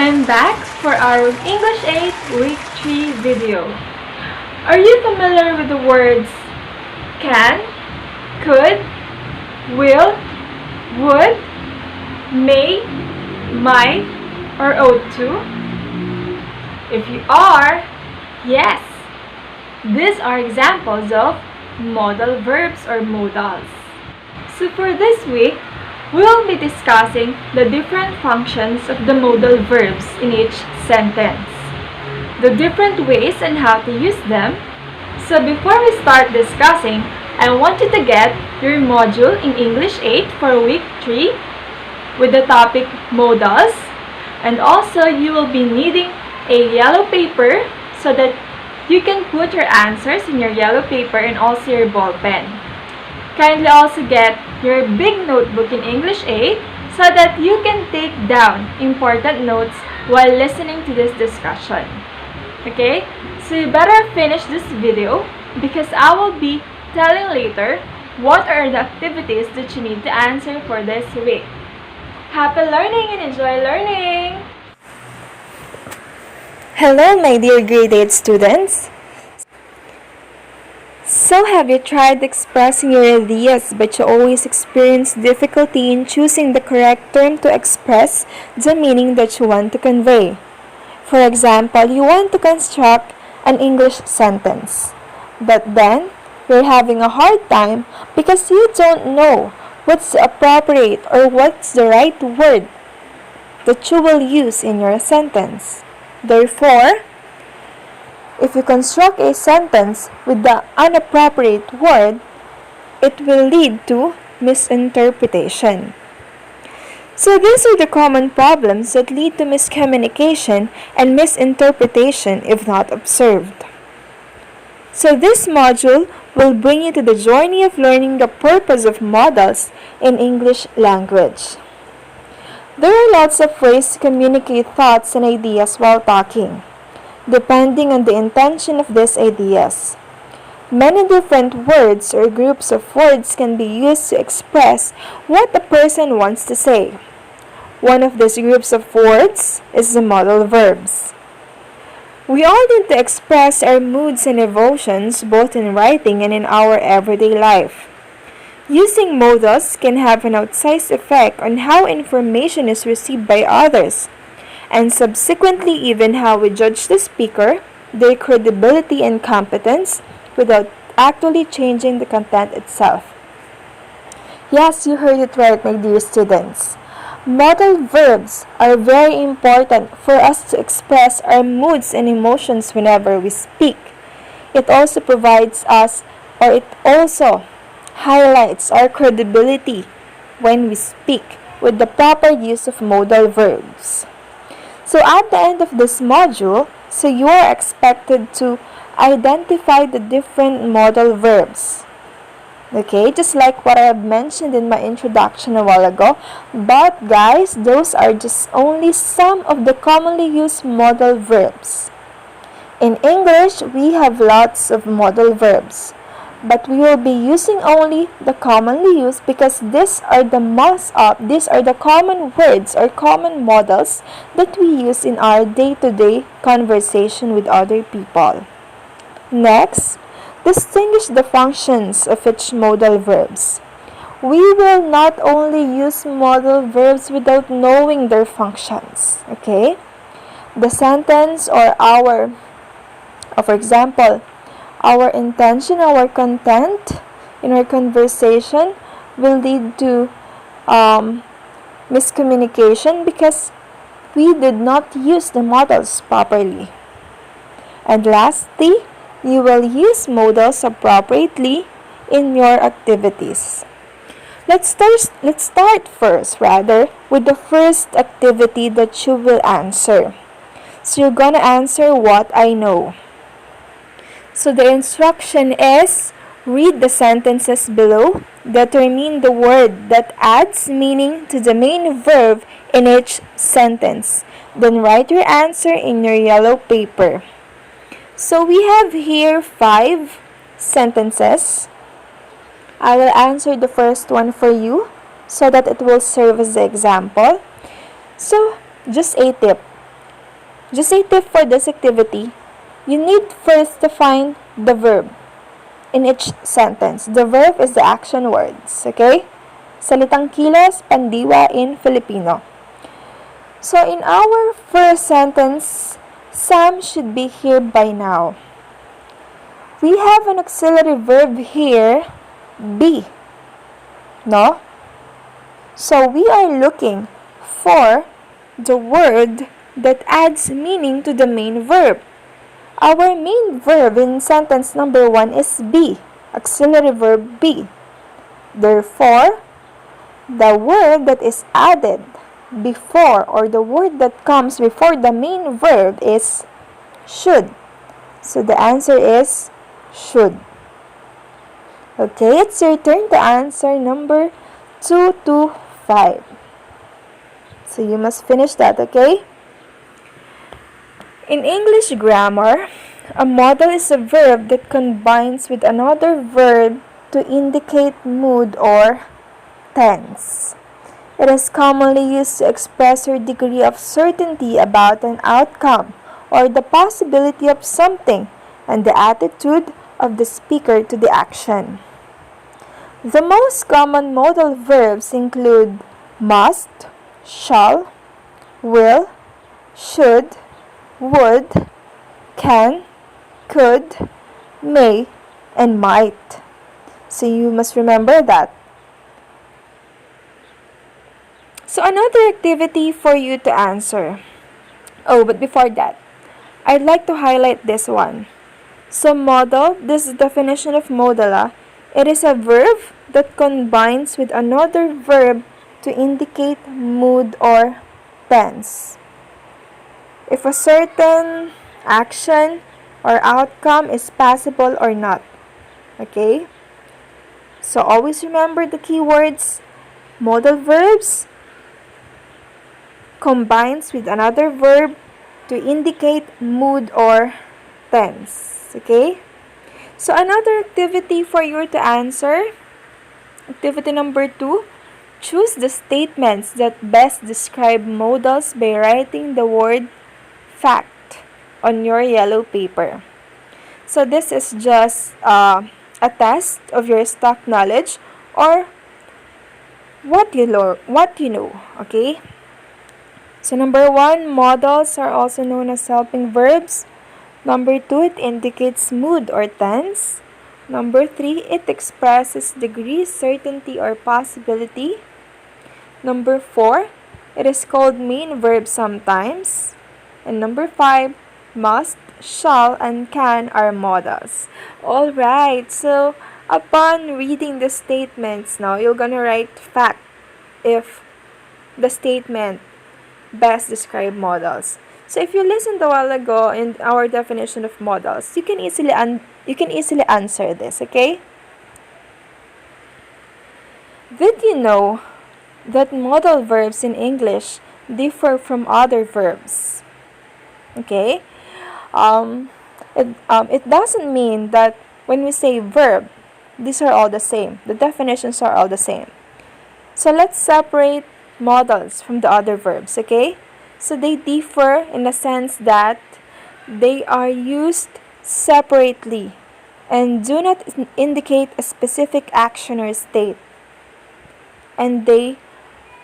I'm back for our English 8 Week 3 video. Are you familiar with the words can, could, will, would, may, might, or ought to? If you are, yes! These are examples of modal verbs or modals. So for this week, we'll be discussing the different functions of the modal verbs in each sentence, the different ways and how to use them. So before we start discussing, I want you to get your module in English 8 for week 3 with the topic modals, and also you will be needing a yellow paper so that you can put your answers in your yellow paper and also your ball pen. Kindly also get your big notebook in English 8 so that you can take down important notes while listening to this discussion. Okay? So you better finish this video because I will be telling later what are the activities that you need to answer for this week. Happy learning and enjoy learning! Hello, my dear grade 8 students. So have you tried expressing your ideas but you always experience difficulty in choosing the correct term to express the meaning that you want to convey? For example, you want to construct an English sentence, but then you're having a hard time because you don't know what's the appropriate or what's the right word that you will use in your sentence. Therefore, if you construct a sentence with the inappropriate word, it will lead to misinterpretation. So these are the common problems that lead to miscommunication and misinterpretation if not observed. So this module will bring you to the journey of learning the purpose of modals in English language. There are lots of ways to communicate thoughts and ideas while talking, depending on the intention of these ideas. Many different words or groups of words can be used to express what a person wants to say. One of these groups of words is the modal verbs. We all need to express our moods and emotions both in writing and in our everyday life. Using modals can have an outsized effect on how information is received by others, and subsequently even how we judge the speaker, their credibility and competence, without actually changing the content itself. Yes, you heard it right, my dear students. Modal verbs are very important for us to express our moods and emotions whenever we speak. It also provides us, or it also highlights our credibility when we speak with the proper use of modal verbs. So at the end of this module, you are expected to identify the different modal verbs. Okay, just like what I have mentioned in my introduction a while ago. But guys, those are just only some of the commonly used modal verbs. In English, we have lots of modal verbs, but we will be using only the commonly used because these are the common words or common modals that we use in our day-to-day conversation with other people. Next, distinguish the functions of each modal verbs. We will not only use modal verbs without knowing their functions. Okay? The sentence or for example, our intention, our content in our conversation will lead to miscommunication because we did not use the modals properly. And lastly, you will use modals appropriately in your activities. Let's start first with the first activity that you will answer. So you're gonna answer what I know. So the instruction is, read the sentences below, determine the word that adds meaning to the main verb in each sentence. Then write your answer in your yellow paper. So we have here 5 sentences. I will answer the first one for you so that it will serve as the example. So just a tip. Just a tip for this activity, you need first to find the verb in each sentence. The verb is the action words, okay? Salitang kilos, pandiwa in Filipino. So in our first sentence, Sam should be here by now. We have an auxiliary verb here, be. No? So we are looking for the word that adds meaning to the main verb. Our main verb in sentence number 1 is be, auxiliary verb be. Therefore, the word that is added before or the word that comes before the main verb is should. So the answer is should. Okay, it's your turn to answer number 2 to 5. So you must finish that, okay? In English grammar, a modal is a verb that combines with another verb to indicate mood or tense. It is commonly used to express your degree of certainty about an outcome or the possibility of something and the attitude of the speaker to the action. The most common modal verbs include must, shall, will, should, would, can, could, may, and might. So you must remember that. So another activity for you to answer. Oh, but before that, I'd like to highlight this one. So modal, this is the definition of modal. It is a verb that combines with another verb to indicate mood or tense. If a certain action or outcome is possible or not. Okay? So always remember the keywords. Modal verbs combines with another verb to indicate mood or tense. Okay? So another activity for you to answer. Activity number 2. Choose the statements that best describe modals by writing the word fact on your yellow paper. So this is just a test of your stock knowledge or what you know, okay? So number 1, modals are also known as helping verbs. Number 2, it indicates mood or tense. Number 3, it expresses degree, certainty, or possibility. Number 4, it is called main verb sometimes. And number 5, must, shall, and can are modals. Alright, so upon reading the statements now, you're gonna write fact if the statement best describe modals. So if you listened a while ago in our definition of modals, you can easily answer this, okay? Did you know that modal verbs in English differ from other verbs? Okay? It doesn't mean that when we say verb, these are all the same. The definitions are all the same. So let's separate modals from the other verbs, okay? So they differ in the sense that they are used separately and do not indicate a specific action or state. And they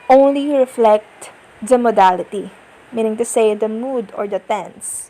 only reflect the modality, meaning to say the mood or the tense.